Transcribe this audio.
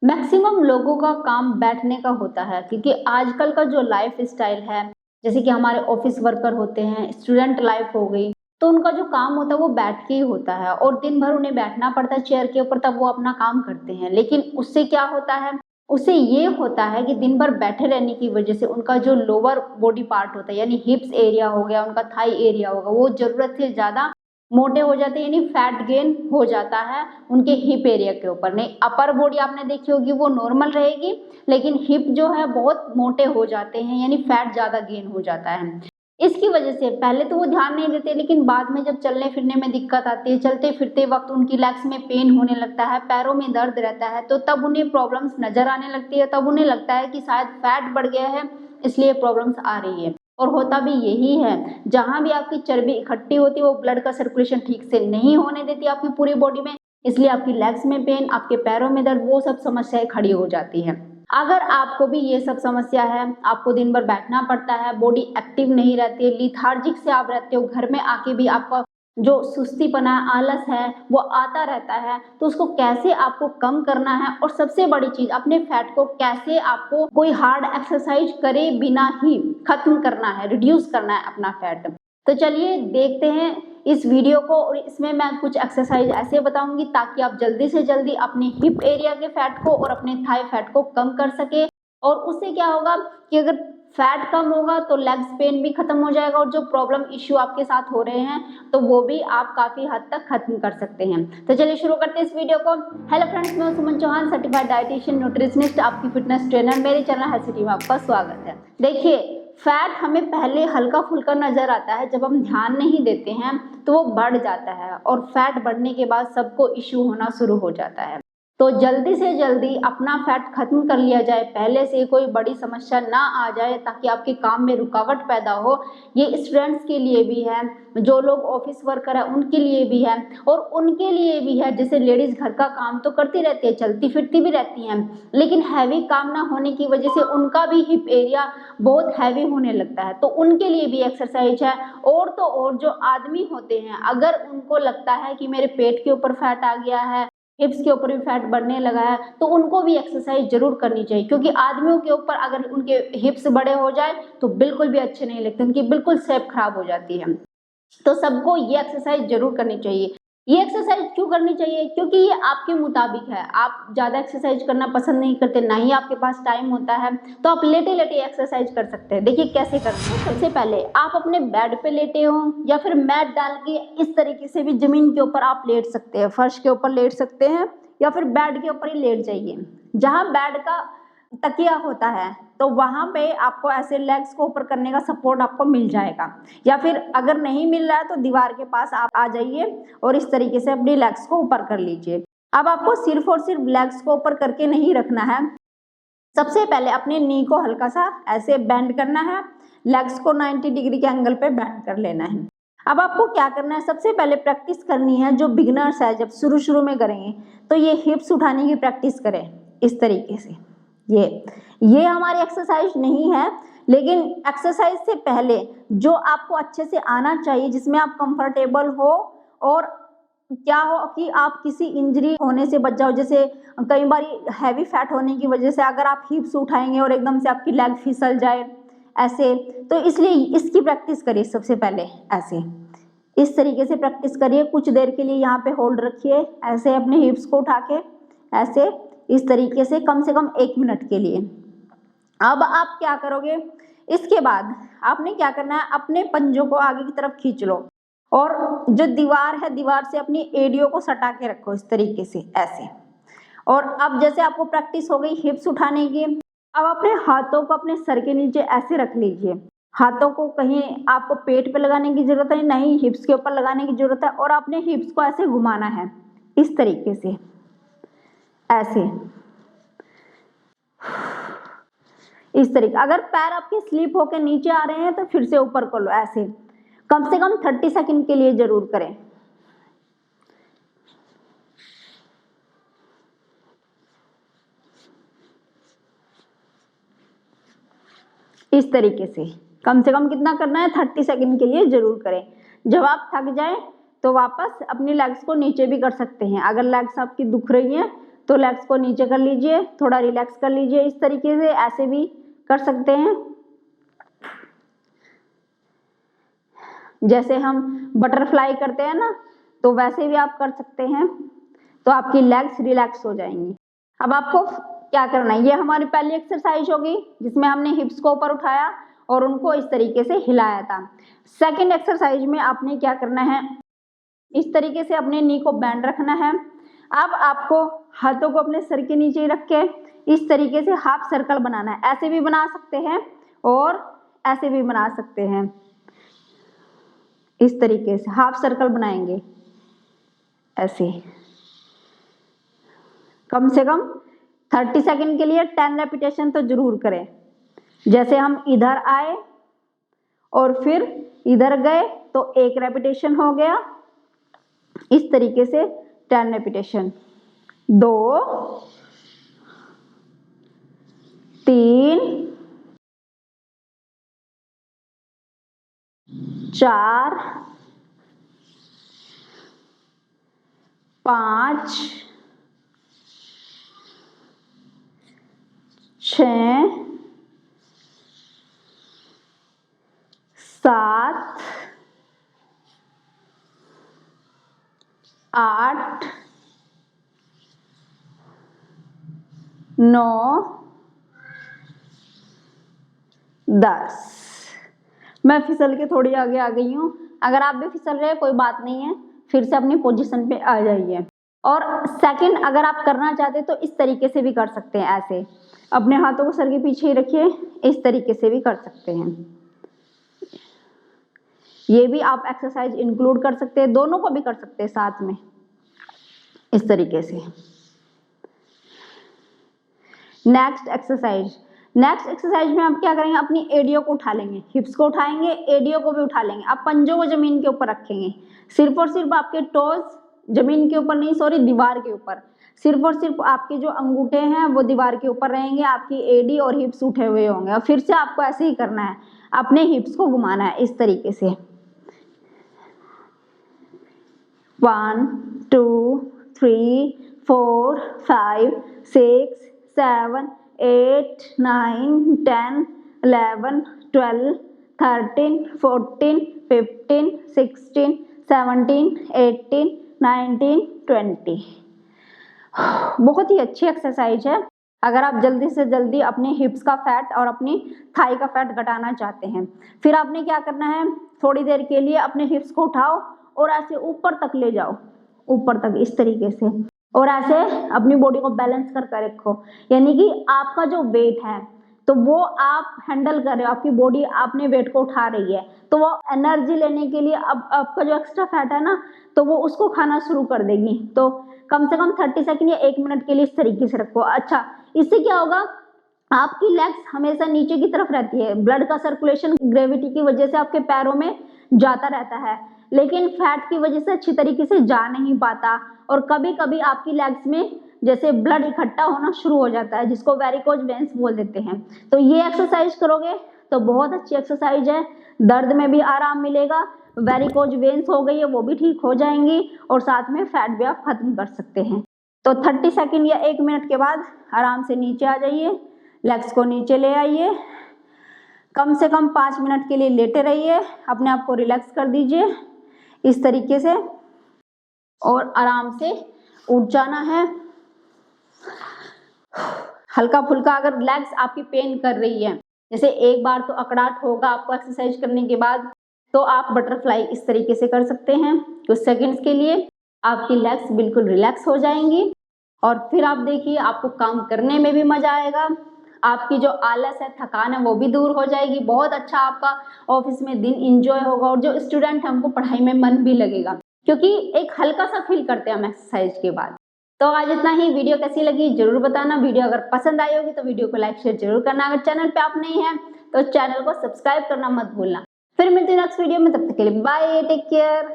Maximum लोगों का काम बैठने का होता है क्योंकि आजकल का जो लाइफ स्टाइल है, जैसे कि हमारे ऑफिस वर्कर होते हैं, स्टूडेंट लाइफ हो गई, तो उनका जो काम होता है वो बैठ के ही होता है और दिन भर उन्हें बैठना पड़ता है चेयर के ऊपर, तब वो अपना काम करते हैं। लेकिन उससे क्या होता है, उससे ये होता है कि दिन भर बैठे रहने की वजह से उनका जो लोअर बॉडी पार्ट होता है, यानी हिप्स एरिया हो गया, उनका थाई एरिया होगा, वो जरूरत से ज्यादा मोटे हो जाते हैं, यानी फैट गेन हो जाता है उनके हिप एरिया के ऊपर। नहीं, अपर बॉडी आपने देखी होगी वो नॉर्मल रहेगी, लेकिन हिप जो है बहुत मोटे हो जाते हैं, यानी फैट ज्यादा गेन हो जाता है। इसकी वजह से पहले तो वो ध्यान नहीं देते, लेकिन बाद में जब चलने फिरने में दिक्कत आती है, चलते फिरते वक्त उनकी लेग्स में पेन होने लगता है, पैरों में दर्द रहता है, तो तब उन्हें प्रॉब्लम्स नजर आने लगती है। तब उन्हें लगता है कि शायद फैट बढ़ गया है, इसलिए प्रॉब्लम्स आ रही है। और होता भी यही है, जहां भी आपकी चर्बी इकट्ठी होती है वो ब्लड का सर्कुलेशन ठीक से नहीं होने देती आपकी पूरी बॉडी में, इसलिए आपकी लेग्स में पेन, आपके पैरों में दर्द, वो सब समस्याएं खड़ी हो जाती हैं। अगर आपको भी ये सब समस्या है, आपको दिन भर बैठना पड़ता है, बॉडी एक्टिव नहीं रहती है, लिथार्जिक से आप रहते हो, घर में आके भी आपका जो सुस्तीपना आलस है वो आता रहता है, तो उसको कैसे आपको कम करना है, और सबसे बड़ी चीज अपने फैट को कैसे आपको कोई हार्ड एक्सरसाइज करे बिना ही खत्म करना है, रिड्यूस करना है अपना फैट। तो चलिए देखते हैं इस वीडियो को, और इसमें मैं कुछ एक्सरसाइज ऐसे बताऊंगी ताकि आप जल्दी से जल्दी अपने हिप एरिया के फैट को और अपने थाई फैट को कम कर सके। और उससे क्या होगा कि अगर फैट कम होगा तो लेग्स पेन भी खत्म हो जाएगा, और जो प्रॉब्लम इश्यू आपके साथ हो रहे हैं तो वो भी आप काफी हद तक खत्म कर सकते हैं। तो चलिए शुरू करते हैं इस वीडियो को। हेलो फ्रेंड्स, मैं सुमन चौहान, सर्टिफाइड डाइटिशियन न्यूट्रिशनिस्ट, आपकी फिटनेस ट्रेनर। मेरे चैनल हेल्थ सिटी में आपका स्वागत है। देखिए, फैट हमें पहले हल्का फुल्का नजर आता है, जब हम ध्यान नहीं देते हैं तो वो बढ़ जाता है, और फैट बढ़ने के बाद सबको इश्यू होना शुरू हो जाता है। तो जल्दी से जल्दी अपना फैट खत्म कर लिया जाए, पहले से कोई बड़ी समस्या ना आ जाए, ताकि आपके काम में रुकावट पैदा हो। ये स्टूडेंट्स के लिए भी है, जो लोग ऑफिस वर्कर है उनके लिए भी है, और उनके लिए भी है, जैसे लेडीज घर का काम तो करती रहती है, चलती फिरती भी रहती हैं, लेकिन हैवी काम ना होने की वजह से उनका भी हिप एरिया बहुत हैवी होने लगता है, तो उनके लिए भी एक्सरसाइज है। और तो और जो आदमी होते हैं, अगर उनको लगता है कि मेरे पेट के ऊपर फैट आ गया है, हिप्स के ऊपर भी फैट बढ़ने लगा है, तो उनको भी एक्सरसाइज जरूर करनी चाहिए, क्योंकि आदमियों के ऊपर अगर उनके हिप्स बड़े हो जाए तो बिल्कुल भी अच्छे नहीं लगते, उनकी बिल्कुल शेप खराब हो जाती है। तो सबको ये एक्सरसाइज जरूर करनी चाहिए। ये एक्सरसाइज क्यों करनी चाहिए? क्योंकि ये आपके मुताबिक है। आप ज्यादा एक्सरसाइज करना पसंद नहीं करते, ना ही आपके पास टाइम होता है, तो आप लेटे लेटे एक्सरसाइज कर सकते हैं। देखिए कैसे करते हैं। सबसे पहले आप अपने बेड पे लेटे हो, या फिर मैट डाल के इस तरीके से भी जमीन के ऊपर आप लेट सकते हैं, फर्श के ऊपर लेट सकते हैं, या फिर बेड के ऊपर ही लेट जाइए। जहां बेड का तकिया होता है तो वहां पे आपको ऐसे लेग्स को ऊपर करने का सपोर्ट आपको मिल जाएगा, या फिर अगर नहीं मिल रहा है तो दीवार के पास आप आ जाइए और इस तरीके से अपनी लेग्स को ऊपर कर लीजिए। अब आपको सिर्फ और सिर्फ लेग्स को ऊपर करके नहीं रखना है, सबसे पहले अपने नी को हल्का सा ऐसे बेंड करना है, लेग्स को 90 डिग्री के एंगल पे बेंड कर लेना है। अब आपको क्या करना है, सबसे पहले प्रैक्टिस करनी है, जो बिगिनर्स है जब शुरू शुरू में करेंगे तो ये हिप्स उठाने की प्रैक्टिस करें इस तरीके से। ये हमारी एक्सरसाइज नहीं है, लेकिन एक्सरसाइज से पहले जो आपको अच्छे से आना चाहिए, जिसमें आप कंफर्टेबल हो, और क्या हो कि आप किसी इंजरी होने से बच जाओ। जैसे कई बार हैवी फैट होने की वजह से अगर आप हिप्स उठाएंगे और एकदम से आपकी लेग फिसल जाए ऐसे, तो इसलिए इसकी प्रैक्टिस करिए सबसे पहले। ऐसे इस तरीके से प्रैक्टिस करिए, कुछ देर के लिए यहाँ पे होल्ड रखिए, ऐसे अपने हिप्स को उठा के ऐसे इस तरीके से कम 1 मिनट के लिए। अब आप क्या करोगे, इसके बाद आपने क्या करना है, अपने पंजों को आगे की तरफ खींच लो, और जो दीवार है दीवार से अपनी एडियो को सटा के रखो इस तरीके से ऐसे। और अब जैसे आपको प्रैक्टिस हो गई हिप्स उठाने की, अब अपने हाथों को अपने सर के नीचे ऐसे रख लीजिए। हाथों को कहीं आपको पेट पे लगाने की जरूरत है, नहीं हिप्स के ऊपर लगाने की जरूरत है, और अपने हिप्स को ऐसे घुमाना है इस तरीके से ऐसे, इस तरीके। अगर पैर आपके स्लिप होकर नीचे आ रहे हैं तो फिर से ऊपर कर लो ऐसे, कम से कम 30 सेकंड के लिए जरूर करें। इस तरीके से कम कितना करना है, 30 सेकंड के लिए जरूर करें। जब आप थक जाए तो वापस अपनी लेग्स को नीचे भी कर सकते हैं। अगर लेग्स आपकी दुख रही हैं तो लेग्स को नीचे कर लीजिए, थोड़ा रिलैक्स कर लीजिए। इस तरीके से ऐसे भी कर सकते हैं, जैसे हम बटरफ्लाई करते हैं ना, तो वैसे भी आप कर सकते हैं। तो आपकी लेग्स रिलैक्स हो जाएंगी। अब आपको क्या करना है, ये हमारी पहली एक्सरसाइज होगी जिसमें हमने हिप्स को ऊपर उठाया और उनको इस तरीके से हिलाया था। सेकंड एक्सरसाइज में आपने क्या करना है, इस तरीके से अपने नी को बैंड रखना है। अब आपको हाथों को अपने सर के नीचे रख के इस तरीके से हाफ सर्कल बनाना है। ऐसे भी बना सकते हैं और ऐसे भी बना सकते हैं। इस तरीके से हाफ सर्कल बनाएंगे ऐसे, कम से कम 30 सेकंड के लिए 10 रेपिटेशन तो जरूर करें। जैसे हम इधर आए और फिर इधर गए तो 1 रेपिटेशन हो गया। इस तरीके से 10 रेपिटेशन, 2, 3, 4, 5, 6, 7, 8, 9, 10। मैं फिसल के थोड़ी आगे आ गई हूँ। अगर आप भी फिसल रहे हैं कोई बात नहीं है, फिर से अपनी पोजीशन पे आ जाइए। और सेकंड अगर आप करना चाहते तो इस तरीके से भी कर सकते हैं। ऐसे अपने हाथों को सर के पीछे ही रखिए, इस तरीके से भी कर सकते हैं। ये भी आप एक्सरसाइज इंक्लूड कर सकते हैं, दोनों को भी कर सकते हैं साथ में, इस तरीके से। नेक्स्ट एक्सरसाइज में आप क्या करेंगे, अपनी एडियो को उठा लेंगे, हिप्स को उठाएंगे, एडियो को भी उठा लेंगे। आप पंजों को जमीन के ऊपर रखेंगे, सिर्फ और सिर्फ आपके टोज जमीन के ऊपर नहीं, सॉरी दीवार के ऊपर। सिर्फ और सिर्फ आपके जो अंगूठे हैं वो दीवार के ऊपर रहेंगे, आपकी एडी और हिप्स उठे हुए होंगे। और फिर से आपको ऐसे ही करना है, अपने हिप्स को घुमाना है इस तरीके से। 1 2 3 4 5 6 7 8 9 10 11 12 13 14 15 16 17 18 19 20। बहुत ही अच्छी एक्सरसाइज है अगर आप जल्दी से जल्दी अपने हिप्स का फैट और अपनी थाई का फैट घटाना चाहते हैं। फिर आपने क्या करना है, थोड़ी देर के लिए अपने हिप्स को उठाओ और ऐसे ऊपर तक ले जाओ, ऊपर तक इस तरीके से, और ऐसे अपनी बॉडी को बैलेंस करके रखो। यानी कि आपका जो वेट है तो वो आप हैंडल कर रहे हो, आपकी बॉडी आपने वेट को उठा रही है, तो वो एनर्जी लेने के लिए अब आपका जो एक्स्ट्रा फैट है ना, तो वो उसको खाना शुरू कर देगी। तो कम से कम 30 सेकंड या 1 मिनट के लिए इस तरीके से रखो। अच्छा, इससे क्या होगा, आपकी लेग्स हमेशा नीचे की तरफ रहती है, ब्लड का सर्कुलेशन ग्रेविटी की वजह से आपके पैरों में जाता रहता है, लेकिन फैट की वजह से अच्छी तरीके से जा नहीं पाता। और कभी कभी आपकी लेग्स में जैसे ब्लड इकट्ठा होना शुरू हो जाता है, जिसको वेरिकोज वेन्स बोल देते हैं। तो ये एक्सरसाइज करोगे तो बहुत अच्छी एक्सरसाइज है, दर्द में भी आराम मिलेगा, वेरिकोज वेन्स हो गई है वो भी ठीक हो जाएंगी, और साथ में फैट भी आप खत्म कर सकते हैं। तो 30 सेकंड या 1 मिनट के बाद आराम से नीचे आ जाइए, लेग्स को नीचे ले आइए, कम से कम 5 मिनट के लिए लेटे रहिए, अपने आप को रिलैक्स कर दीजिए इस तरीके से, और आराम से उठ जाना है। हल्का फुल्का अगर लेग्स आपकी पेन कर रही है, जैसे एक बार तो अकड़ाहट होगा आपको एक्सरसाइज करने के बाद, तो आप बटरफ्लाई इस तरीके से कर सकते हैं। कुछ सेकंड्स के लिए आपकी लेग्स बिल्कुल रिलैक्स हो जाएंगी, और फिर आप देखिए आपको काम करने में भी मजा आएगा, आपकी जो आलस है, थकान है, वो भी दूर हो जाएगी। बहुत अच्छा आपका ऑफिस में दिन इंजॉय होगा, और जो स्टूडेंट है उनको पढ़ाई में मन भी लगेगा, क्योंकि एक हल्का सा फील करते हैं हम एक्सरसाइज के बाद। तो आज इतना ही। वीडियो कैसी लगी जरूर बताना, वीडियो अगर पसंद आई होगी तो वीडियो को लाइक शेयर जरूर करना, अगर चैनल पे आप नहीं हैं तो चैनल को सब्सक्राइब करना मत भूलना। फिर मिलते हैं नेक्स्ट वीडियो में, तब तक के लिए बाय, टेक केयर।